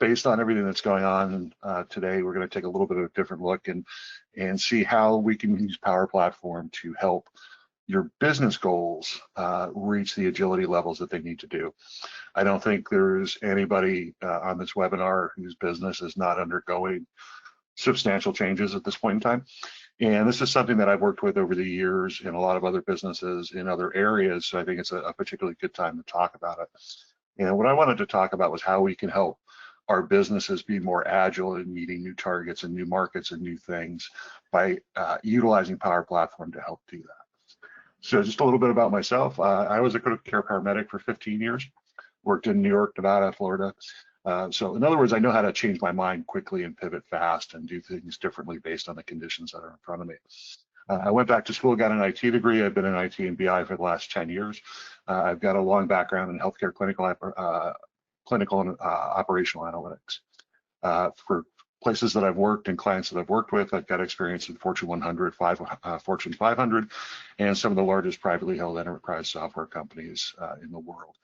based on everything that's going on today, we're going to take a little bit of a different look and see how we can use Power Platform to help your business goals reach the agility levels that they need to do. I don't think there's anybody on this webinar whose business is not undergoing substantial changes at this point in time. And this is something that I've worked with over the years in a lot of other businesses in other areas. So I think it's a particularly good time to talk about it. And what I wanted to talk about was how we can help our businesses be more agile in meeting new targets and new markets and new things by utilizing Power Platform to help do that. So just a little bit about myself. I was a critical care paramedic for 15 years, worked in New York, Nevada, Florida. So in other words, I know how to change my mind quickly and pivot fast and do things differently based on the conditions that are in front of me. I went back to school, got an IT degree. I've been in IT and BI for the last 10 years. I've got a long background in healthcare clinical and operational analytics. For places that I've worked and clients that I've worked with, I've got experience in Fortune 100, Fortune 500, and some of the largest privately held enterprise software companies in the world.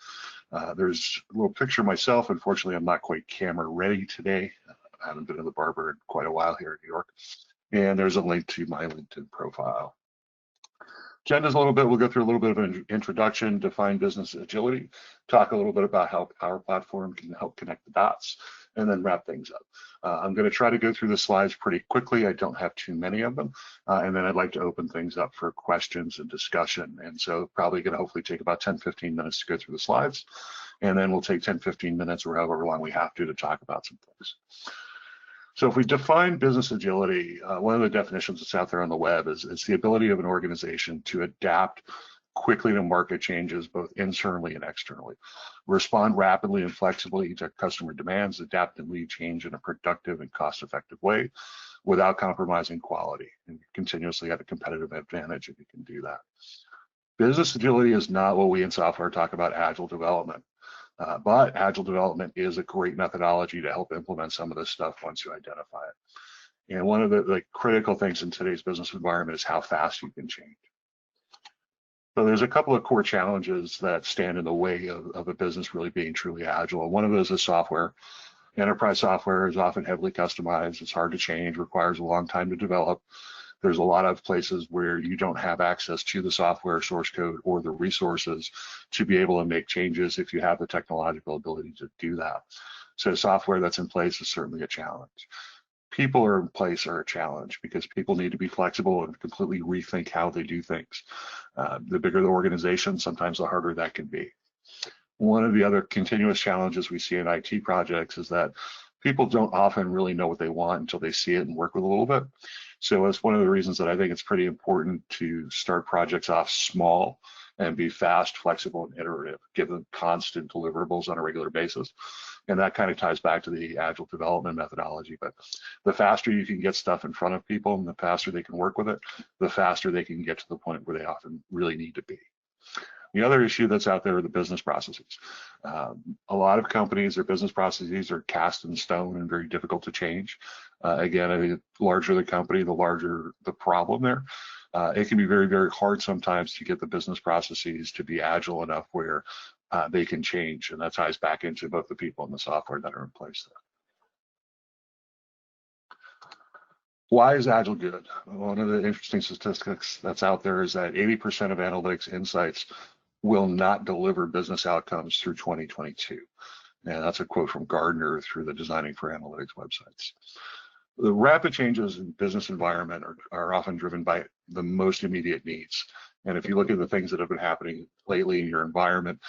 There's a little picture of myself. Unfortunately, I'm not quite camera ready today. I haven't been to the barber in quite a while here in New York. And there's a link to my LinkedIn profile. Agenda's a little bit, we'll go through a little bit of an introduction, define business agility, talk a little bit about how Power Platform can help connect the dots, and then wrap things up. I'm going to try to go through the slides pretty quickly. I don't have too many of them. And then I'd like to open things up for questions and discussion. And so probably going to hopefully take about 10, 15 minutes to go through the slides. And then we'll take 10, 15 minutes or however long we have to talk about some things. So if we define business agility, one of the definitions that's out there on the web is the ability of an organization to adapt quickly to market changes, both internally and externally, respond rapidly and flexibly to customer demands, adapt and lead change in a productive and cost-effective way without compromising quality, and continuously have a competitive advantage if you can do that. Business agility is not what we in software talk about agile development. But agile development is a great methodology to help implement some of this stuff once you identify it. And one of the critical things in today's business environment is how fast you can change. So there's a couple of core challenges that stand in the way of a business really being truly agile. One of those is software. Enterprise software is often heavily customized. It's hard to change, requires a long time to develop. There's a lot of places where you don't have access to the software source code or the resources to be able to make changes if you have the technological ability to do that. So software that's in place is certainly a challenge. People are in place are a challenge because people need to be flexible and completely rethink how they do things. The bigger the organization, sometimes the harder that can be. One of the other continuous challenges we see in IT projects is that people don't often really know what they want until they see it and work with a little bit. So it's one of the reasons that I think it's pretty important to start projects off small and be fast, flexible, and iterative, give them constant deliverables on a regular basis. And that kind of ties back to the agile development methodology. But the faster you can get stuff in front of people and the faster they can work with it, the faster they can get to the point where they often really need to be. The other issue that's out there are the business processes. A lot of companies, their business processes are cast in stone and very difficult to change. Again, I think the larger the company, the larger the problem there. It can be very, very hard sometimes to get the business processes to be agile enough where they can change, and that ties back into both the people and the software that are in place there. Why is Agile good? One of the interesting statistics that's out there is that 80% of analytics insights will not deliver business outcomes through 2022. And that's a quote from Gardner through the Designing for Analytics websites. The rapid changes in business environment are often driven by the most immediate needs. And if you look at the things that have been happening lately in your environment,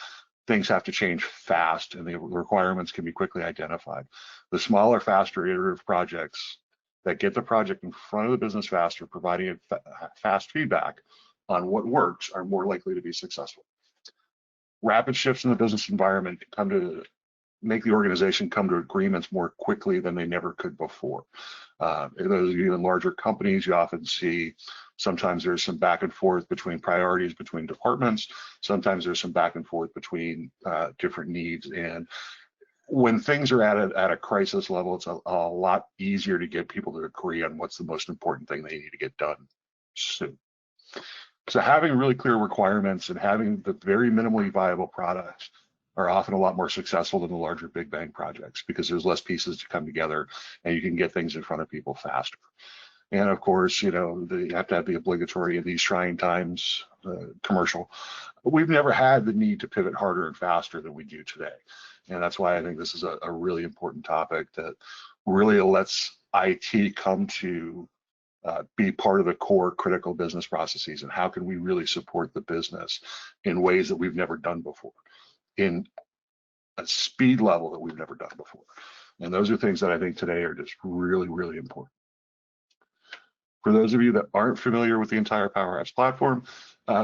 things have to change fast and the requirements can be quickly identified. The smaller, faster iterative projects that get the project in front of the business faster, providing fast feedback on what works, are more likely to be successful. Rapid shifts in the business environment come to make the organization come to agreements more quickly than they never could before. In those even larger companies, you often see sometimes there's some back and forth between priorities between departments. Sometimes there's some back and forth between different needs. And when things are at a crisis level, it's a lot easier to get people to agree on what's the most important thing they need to get done soon. So having really clear requirements and having the very minimally viable products are often a lot more successful than the larger big bang projects because there's less pieces to come together and you can get things in front of people faster. And of course, you know, you have to have the obligatory in these trying times commercial. But we've never had the need to pivot harder and faster than we do today. And that's why I think this is a really important topic that really lets IT come to be part of the core critical business processes, and how can we really support the business in ways that we've never done before, in a speed level that we've never done before. And those are things that I think today are just really, really important. For those of you that aren't familiar with the entire Power Apps platform,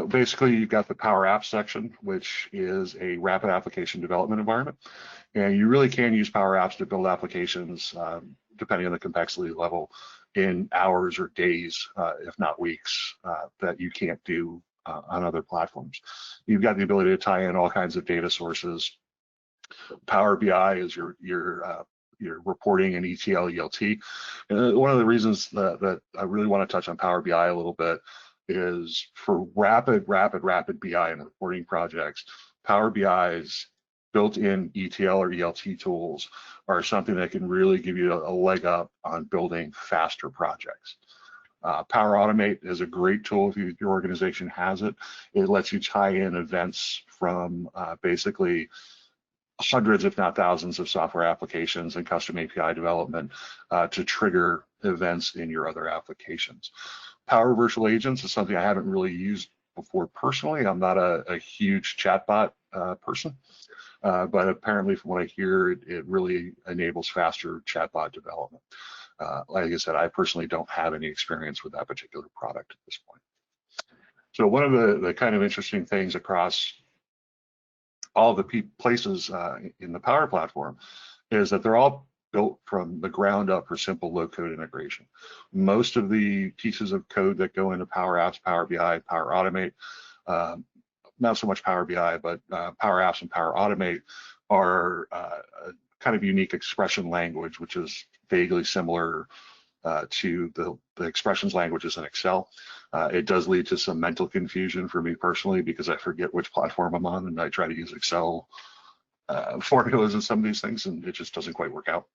basically you've got the Power Apps section, which is a rapid application development environment. And you really can use Power Apps to build applications, depending on the complexity level, in hours or days, if not weeks, that you can't do on other platforms. You've got the ability to tie in all kinds of data sources. Power BI is your reporting and ETL, ELT. And one of the reasons that I really want to touch on Power BI a little bit is for rapid BI and reporting projects, Power BI's built-in ETL or ELT tools are something that can really give you a leg up on building faster projects. Power Automate is a great tool if your organization has it. It lets you tie in events from basically hundreds, if not thousands, of software applications and custom API development to trigger events in your other applications. Power Virtual Agents is something I haven't really used before personally. I'm not a huge chatbot person, but apparently from what I hear, it really enables faster chatbot development. Like I said, I personally don't have any experience with that particular product at this point. So one of the kind of interesting things across all the places in the Power Platform is that they're all built from the ground up for simple low-code integration. Most of the pieces of code that go into Power Apps, Power BI, Power Automate, not so much Power BI, but Power Apps and Power Automate are a kind of unique expression language, which is vaguely similar to the expressions languages in Excel. It does lead to some mental confusion for me personally because I forget which platform I'm on and I try to use Excel formulas and some of these things and it just doesn't quite work out.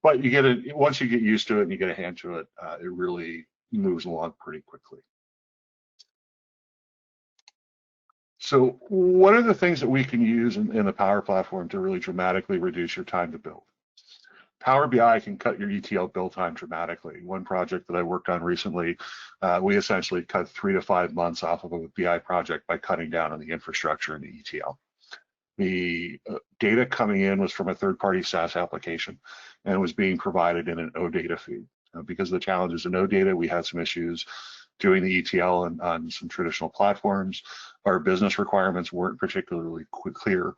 But you get it, once you get used to it and you get a hand to it, it really moves along pretty quickly. So what are the things that we can use in the Power Platform to really dramatically reduce your time to build? Power BI can cut your ETL build time dramatically. One project that I worked on recently, we essentially cut 3 to 5 months off of a BI project by cutting down on the infrastructure and the ETL. The data coming in was from a third-party SaaS application and was being provided in an OData feed. Because of the challenges in OData, we had some issues doing the ETL on some traditional platforms. Our business requirements weren't particularly clear,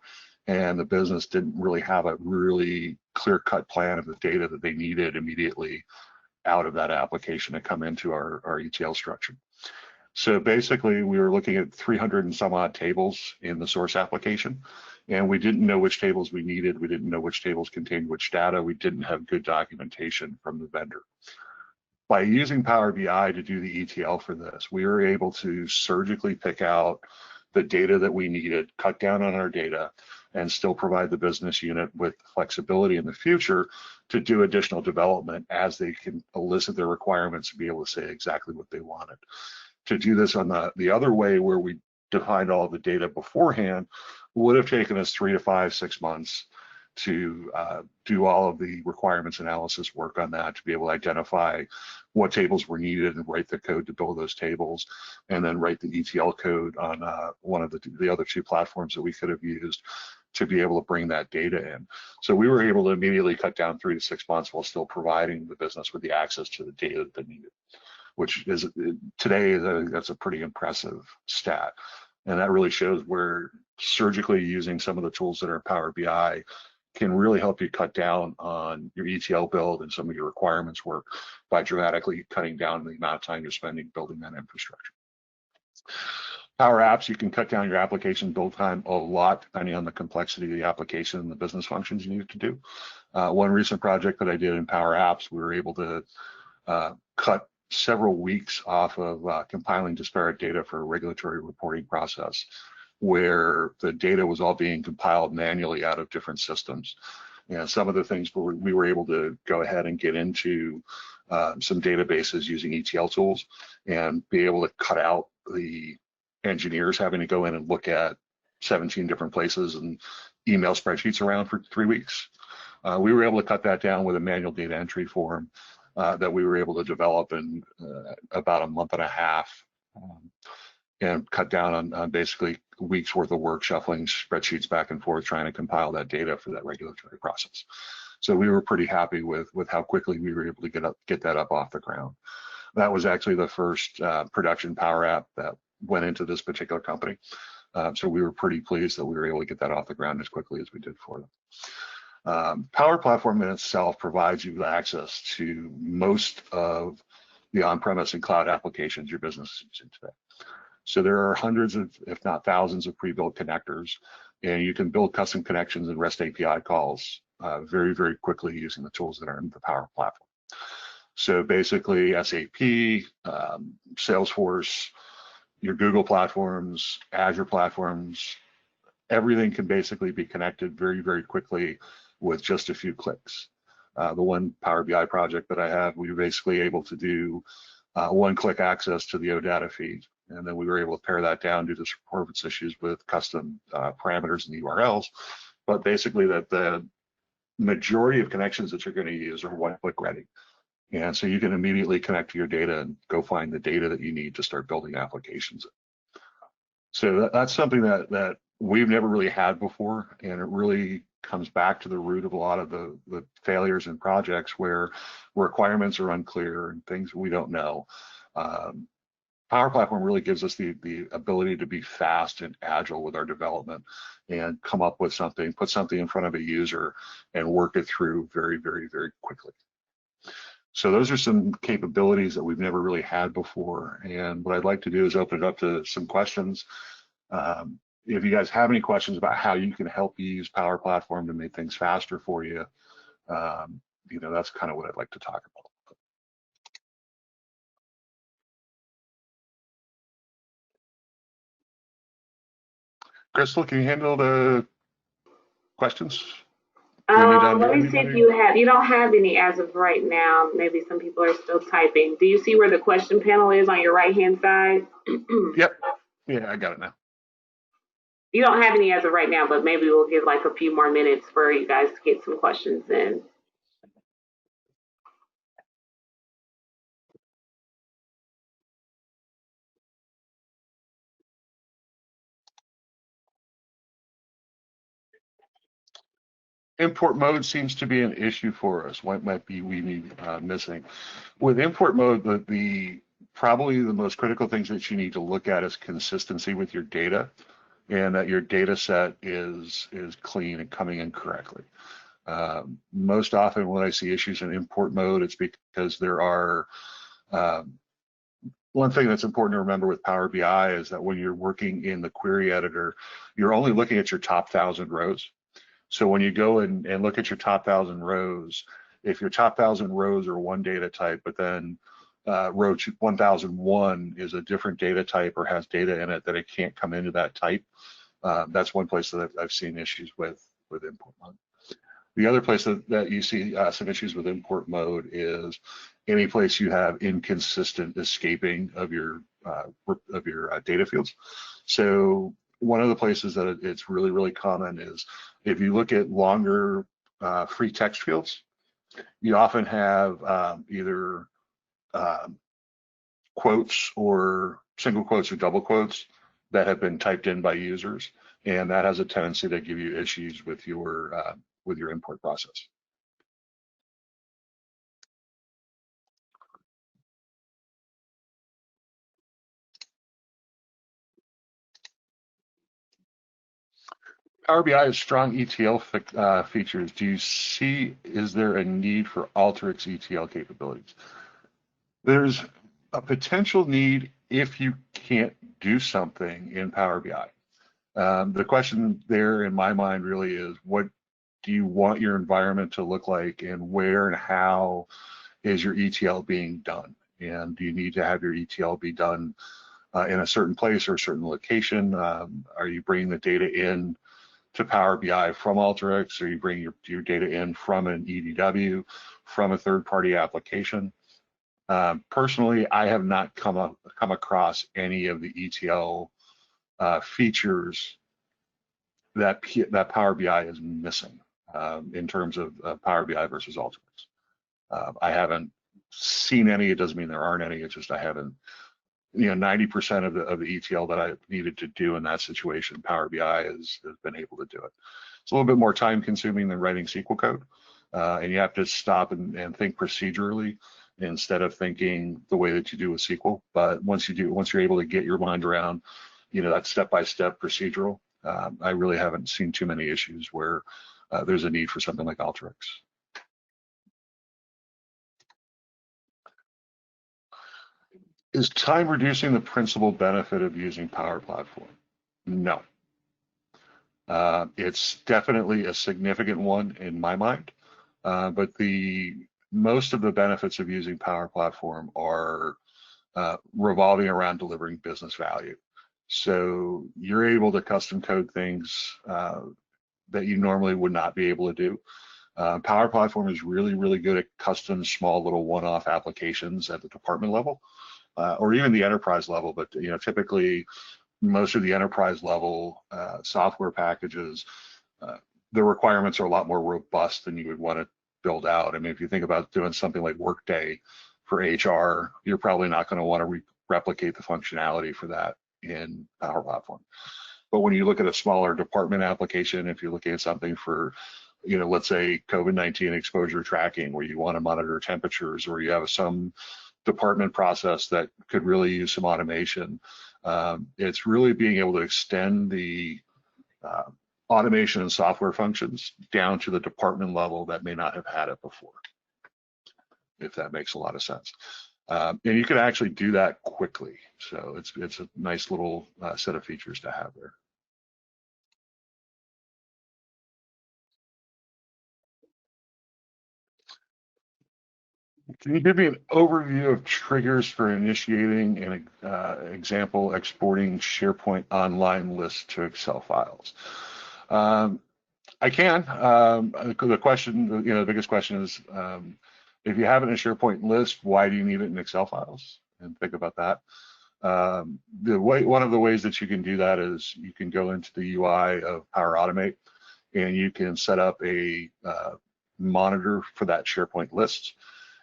and the business didn't really have a really clear-cut plan of the data that they needed immediately out of that application to come into our ETL structure. So basically, we were looking at 300 and some odd tables in the source application, and we didn't know which tables we needed. We didn't know which tables contained which data. We didn't have good documentation from the vendor. By using Power BI to do the ETL for this, we were able to surgically pick out the data that we needed, cut down on our data, and still provide the business unit with flexibility in the future to do additional development as they can elicit their requirements and be able to say exactly what they wanted. To do this on the other way, where we defined all the data beforehand, would have taken us 3 to 5, 6 months to do all of the requirements analysis work on that, to be able to identify what tables were needed and write the code to build those tables, and then write the ETL code on one of the other 2 platforms that we could have used to be able to bring that data in. So we were able to immediately cut down 3 to 6 months while still providing the business with the access to the data that they needed, which is today, that's a pretty impressive stat. And that really shows where surgically using some of the tools that are in Power BI can really help you cut down on your ETL build and some of your requirements work by dramatically cutting down the amount of time you're spending building that infrastructure. Power Apps, you can cut down your application build time a lot depending on the complexity of the application and the business functions you need to do. One recent project that I did in Power Apps, we were able to cut several weeks off of compiling disparate data for a regulatory reporting process. where the data was all being compiled manually out of different systems. And some of the things we were able to go ahead and get into some databases using ETL tools and be able to cut out the engineers having to go in and look at 17 different places and email spreadsheets around for 3 weeks. We were able to cut that down with a manual data entry form that we were able to develop in about a month and a half, and cut down on basically weeks worth of work shuffling spreadsheets back and forth trying to compile that data for that regulatory process. So we were pretty happy with how quickly we were able to get that up off the ground. That was actually the first production Power App that went into this particular company. So we were pretty pleased that we were able to get that off the ground as quickly as we did for them. Power Platform in itself provides you access to most of the on-premise and cloud applications your business is using today. So there are hundreds of, if not thousands, of pre-built connectors, and you can build custom connections and REST API calls very, very quickly using the tools that are in the Power Platform. So basically SAP, Salesforce, your Google platforms, Azure platforms, everything can basically be connected very, very quickly with just a few clicks. The one Power BI project that I have, we were basically able to do one-click access to the OData feed. And then we were able to pare that down due to performance issues with custom parameters and URLs. But basically that the majority of connections that you're going to use are one-click ready. And so you can immediately connect to your data and go find the data that you need to start building applications. So that's something that we've never really had before, and it really comes back to the root of a lot of the failures in projects where requirements are unclear and things we don't know. Power Platform really gives us the ability to be fast and agile with our development and come up with something, put something in front of a user and work it through very, very, very quickly. So those are some capabilities that we've never really had before. And what I'd like to do is open it up to some questions. If you guys have any questions about how you can help you use Power Platform to make things faster for you, that's kind of what I'd like to talk about. Crystal, can you handle the questions? Let me see if you don't have any as of right now. Maybe some people are still typing. Do you see where the question panel is on your right-hand side? Yep. Yeah, I got it now. You don't have any as of right now, but maybe we'll give like a few more minutes for you guys to get some questions in. Import mode seems to be an issue for us. What might be we need missing? With import mode, probably the most critical things that you need to look at is consistency with your data, and that your data set is clean and coming in correctly. Most often when I see issues in import mode, it's because there are, one thing that's important to remember with Power BI is that when you're working in the query editor, you're only looking at your top 1,000 rows. So when you go and look at your top 1,000 rows, if your top 1,000 rows are one data type, but then row 1001 is a different data type or has data in it that it can't come into that type, that's one place that I've seen issues with import mode. The other place that you see some issues with import mode is any place you have inconsistent escaping of your data fields. So one of the places that it's really, really common is if you look at longer free text fields, you often have either quotes or single quotes or double quotes that have been typed in by users, and that has a tendency to give you issues with your import process. Power BI has strong ETL features. Do you see, is there a need for Alteryx ETL capabilities? There's a potential need if you can't do something in Power BI. The question there in my mind really is, what do you want your environment to look like, and where and how is your ETL being done? And do you need to have your ETL be done in a certain place or a certain location? Are you bringing the data in to Power BI from Alteryx? Or you bring your data in from an EDW, from a third-party application? Personally, I have not come across any of the ETL features that Power BI is missing in terms of Power BI versus Alteryx. I haven't seen any. It doesn't mean there aren't any. It's just I haven't. 90% of the ETL that I needed to do in that situation, Power BI has been able to do it. It's a little bit more time consuming than writing SQL code, and you have to stop and think procedurally instead of thinking the way that you do with SQL. But once you're able to get your mind around, that step-by-step procedural, I really haven't seen too many issues where there's a need for something like Alteryx. Is time reducing the principal benefit of using Power Platform? No. It's definitely a significant one in my mind, but most of the benefits of using Power Platform are revolving around delivering business value. So you're able to custom code things that you normally would not be able to do. Power Platform is really, really good at custom, small, little one-off applications at the department level. Or even the enterprise level, but typically most of the enterprise level software packages, the requirements are a lot more robust than you would want to build out. I mean, if you think about doing something like Workday for HR, you're probably not going to want to replicate the functionality for that in Power Platform. But when you look at a smaller department application, if you're looking at something for, let's say COVID-19 exposure tracking, where you want to monitor temperatures, or you have some department process that could really use some automation. It's really being able to extend the automation and software functions down to the department level that may not have had it before, if that makes a lot of sense. And you can actually do that quickly. So it's a nice little set of features to have there. Can you give me an overview of triggers for initiating an example exporting SharePoint online list to Excel files? I can. The question, the biggest question is, if you have it in a SharePoint list, why do you need it in Excel files? And think about that. One of the ways that you can do that is you can go into the UI of Power Automate, and you can set up a monitor for that SharePoint list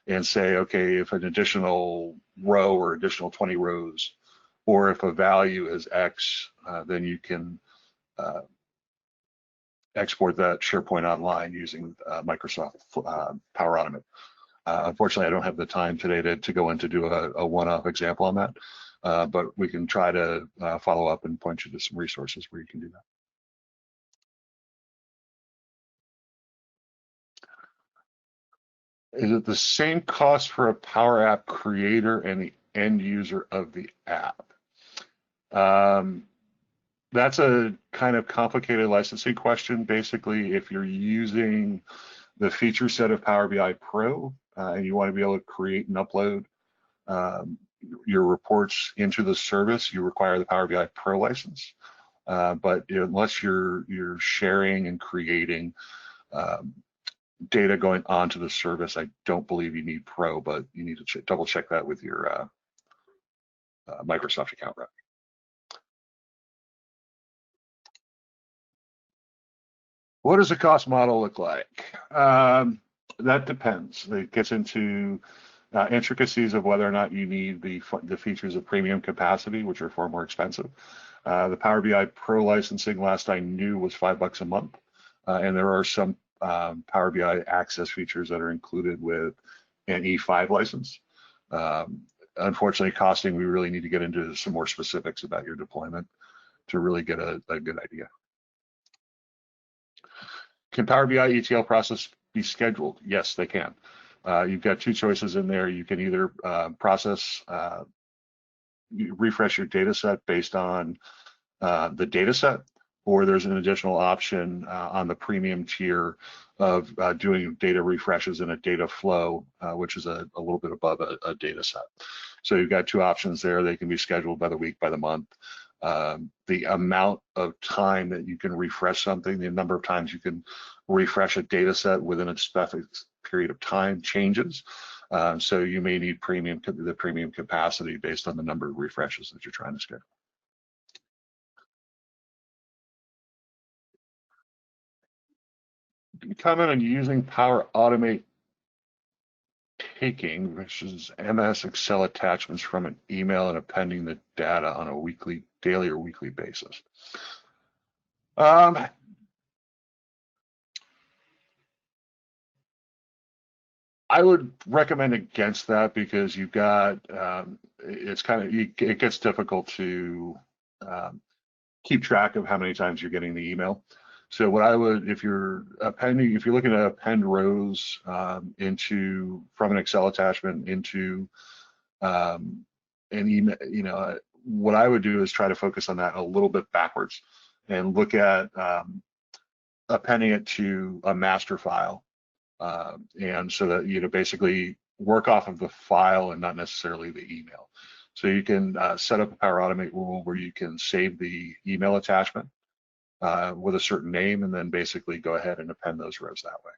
and say, okay, if an additional row or additional 20 rows, or if a value is X, then you can export that SharePoint online using Microsoft Power Automate. Unfortunately, I don't have the time today to go in to do a one-off example on that, but we can try to follow up and point you to some resources where you can do that. Is it the same cost for a Power App creator and the end user of the app? That's a kind of complicated licensing question. Basically, if you're using the feature set of Power BI Pro and you want to be able to create and upload your reports into the service, you require the Power BI Pro license. But unless you're sharing and creating data going onto the service, I don't believe you need Pro, but you need to double check that with your Microsoft account rep. What does the cost model look like? That depends. It gets into intricacies of whether or not you need the features of premium capacity, which are far more expensive. The Power BI Pro licensing, last I knew, was $5 a month, and there are some Power BI access features that are included with an E5 license. Unfortunately, costing, we really need to get into some more specifics about your deployment to really get a good idea. Can Power BI ETL process be scheduled? Yes, they can. You've got two choices in there. You can either refresh your data set based on the data set, or there's an additional option on the premium tier of doing data refreshes in a data flow, which is a little bit above a data set. So you've got two options there. They can be scheduled by the week, by the month. The amount of time that you can refresh something, the number of times you can refresh a data set within a specific period of time changes. So you may need the premium capacity based on the number of refreshes that you're trying to schedule. Comment on using Power Automate taking versus MS Excel attachments from an email and appending the data on a daily or weekly basis. I would recommend against that because you've got it gets difficult to keep track of how many times you're getting the email. So what I would, if you're looking to append rows from an Excel attachment into an email, what I would do is try to focus on that a little bit backwards and look at appending it to a master file. And so that, basically work off of the file and not necessarily the email. So you can set up a Power Automate rule where you can save the email attachment with a certain name and then basically go ahead and append those rows that way.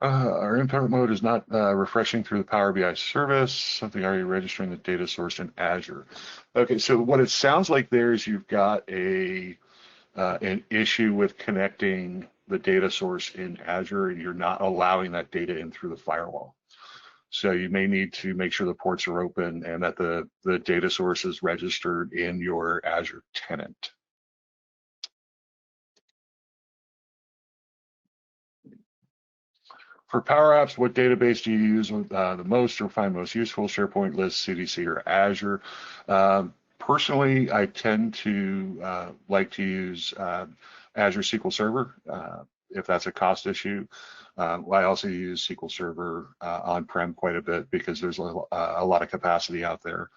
Our import mode is not refreshing through the Power BI service, something already registering the data source in Azure. Okay, so what it sounds like there is you've got an issue with connecting the data source in Azure and you're not allowing that data in through the firewall. So you may need to make sure the ports are open and that the data source is registered in your Azure tenant. For Power Apps, what database do you use the most or find most useful? SharePoint, List, CDC, or Azure? Personally, I tend to like to use Azure SQL Server if that's a cost issue. I also use SQL Server on-prem quite a bit because there's a lot of capacity out there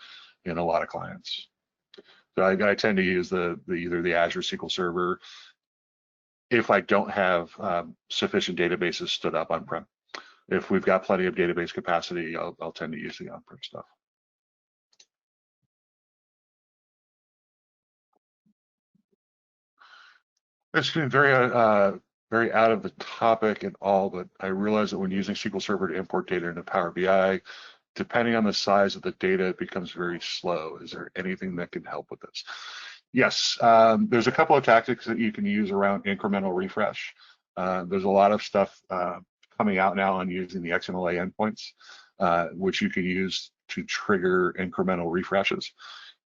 in a lot of clients. So I tend to use either the Azure SQL Server if I don't have sufficient databases stood up on-prem. If we've got plenty of database capacity, I'll tend to use the on-prem stuff. It's been very out of the topic and all, but I realize that when using SQL Server to import data into Power BI, depending on the size of the data, it becomes very slow. Is there anything that can help with this? Yes, there's a couple of tactics that you can use around incremental refresh. There's a lot of stuff coming out now on using the XMLA endpoints, which you can use to trigger incremental refreshes.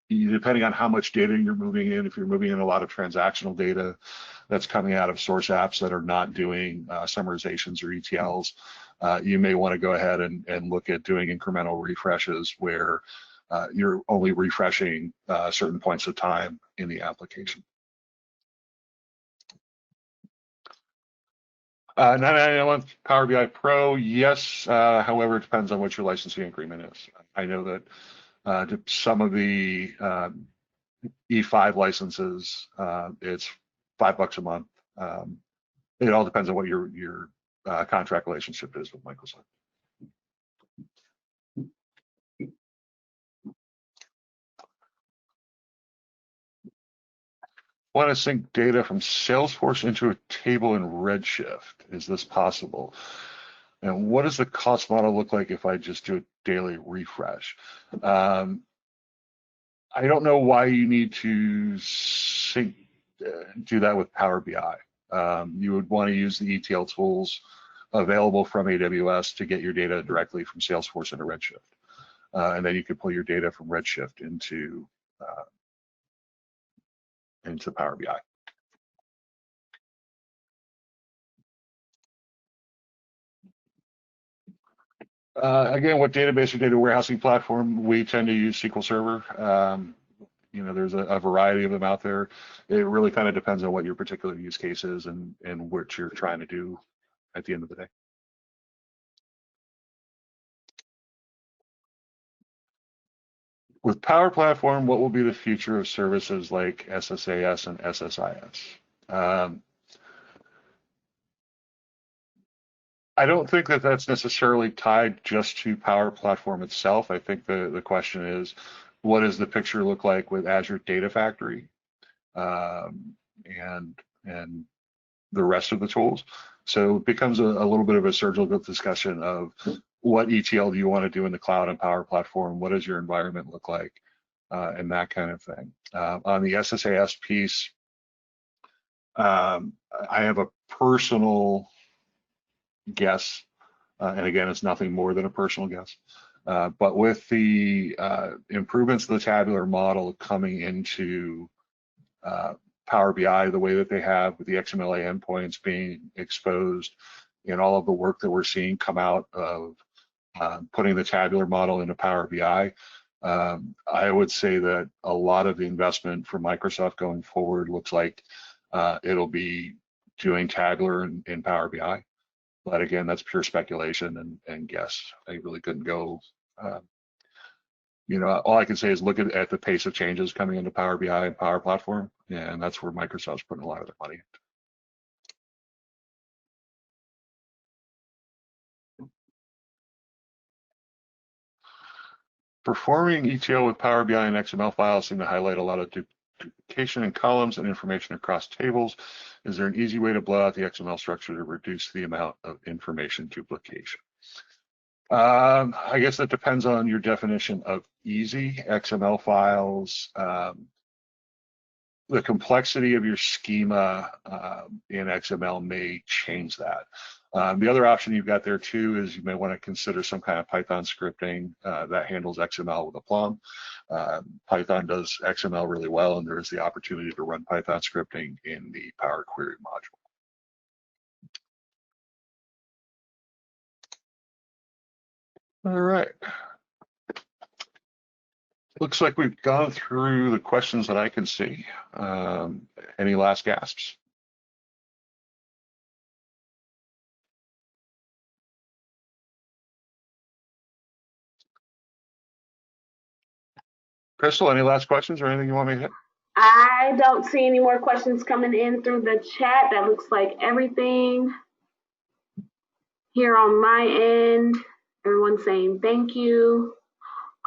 Depending on how much data you're moving in, if you're moving in a lot of transactional data that's coming out of source apps that are not doing summarizations or ETLs, you may want to go ahead and look at doing incremental refreshes where you're only refreshing certain points of time in the application. 999 Power BI Pro, yes. However, it depends on what your licensing agreement is. I know that some of the E5 licenses, it's $5 a month. It all depends on what your contract relationship is with Microsoft. Want to sync data from Salesforce into a table in Redshift. Is this possible? And what does the cost model look like if I just do a daily refresh? I don't know why you need to do that with Power BI. You would want to use the ETL tools available from AWS to get your data directly from Salesforce into Redshift. And then you can pull your data from Redshift into Power BI. Again, what database or data warehousing platform? We tend to use SQL Server. There's a variety of them out there. It really kind of depends on what your particular use case is and what you're trying to do at the end of the day. With Power Platform, what will be the future of services like SSAS and SSIS? I don't think that that's necessarily tied just to Power Platform itself. I think the question is, what does the picture look like with Azure Data Factory and the rest of the tools? So it becomes a little bit of a surgical discussion of what ETL do you want to do in the cloud and Power Platform? What does your environment look like? And that kind of thing. On the SSAS piece, I have a personal guess, and again, it's nothing more than a personal guess. But with the improvements of the tabular model coming into Power BI the way that they have, with the XMLA endpoints being exposed, and all of the work that we're seeing come out of putting the tabular model into Power BI, I would say that a lot of the investment for Microsoft going forward looks like it'll be doing tabular in Power BI. But again, that's pure speculation and guess. I really couldn't go. All I can say is look at the pace of changes coming into Power BI and Power Platform, and that's where Microsoft's putting a lot of their money into. Performing ETL with Power BI and XML files seem to highlight a lot of duplication in columns and information across tables. Is there an easy way to blow out the XML structure to reduce the amount of information duplication? I guess that depends on your definition of easy. XML files, the complexity of your schema in XML may change that. The other option you've got there too is you may want to consider some kind of Python scripting that handles XML with aplomb. Python does XML really well, and there is the opportunity to run Python scripting in the Power Query module. All right. Looks like we've gone through the questions that I can see. Any last gasps? Crystal, any last questions or anything you want me to hit? I don't see any more questions coming in through the chat. That looks like everything here on my end. Everyone's saying thank you.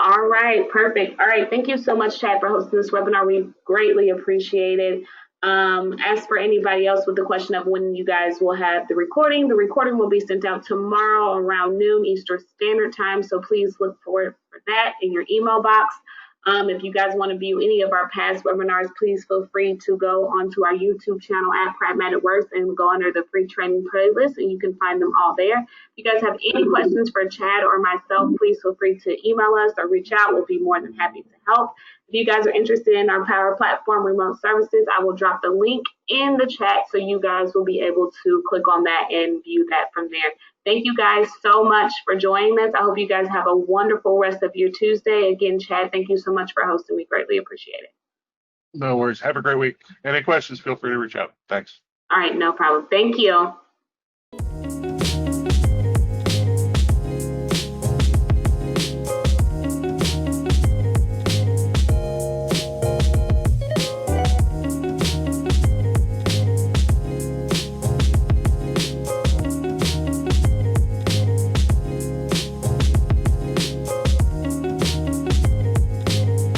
All right, perfect. All right, thank you so much, Chad, for hosting this webinar. We greatly appreciate it. As for anybody else with the question of when you guys will have the recording will be sent out tomorrow around noon Eastern Standard Time. So please look for that in your email box. If you guys want to view any of our past webinars, please feel free to go onto our YouTube channel at Pragmatic Works and go under the free training playlist, and you can find them all there. If you guys have any questions for Chad or myself, please feel free to email us or reach out. We'll be more than happy to help. If you guys are interested in our Power Platform remote services, I will drop the link in the chat so you guys will be able to click on that and view that from there. Thank you guys so much for joining us. I hope you guys have a wonderful rest of your Tuesday. Again, Chad, thank you so much for hosting. We greatly appreciate it. No worries. Have a great week. Any questions, feel free to reach out. Thanks. All right, no problem. Thank you.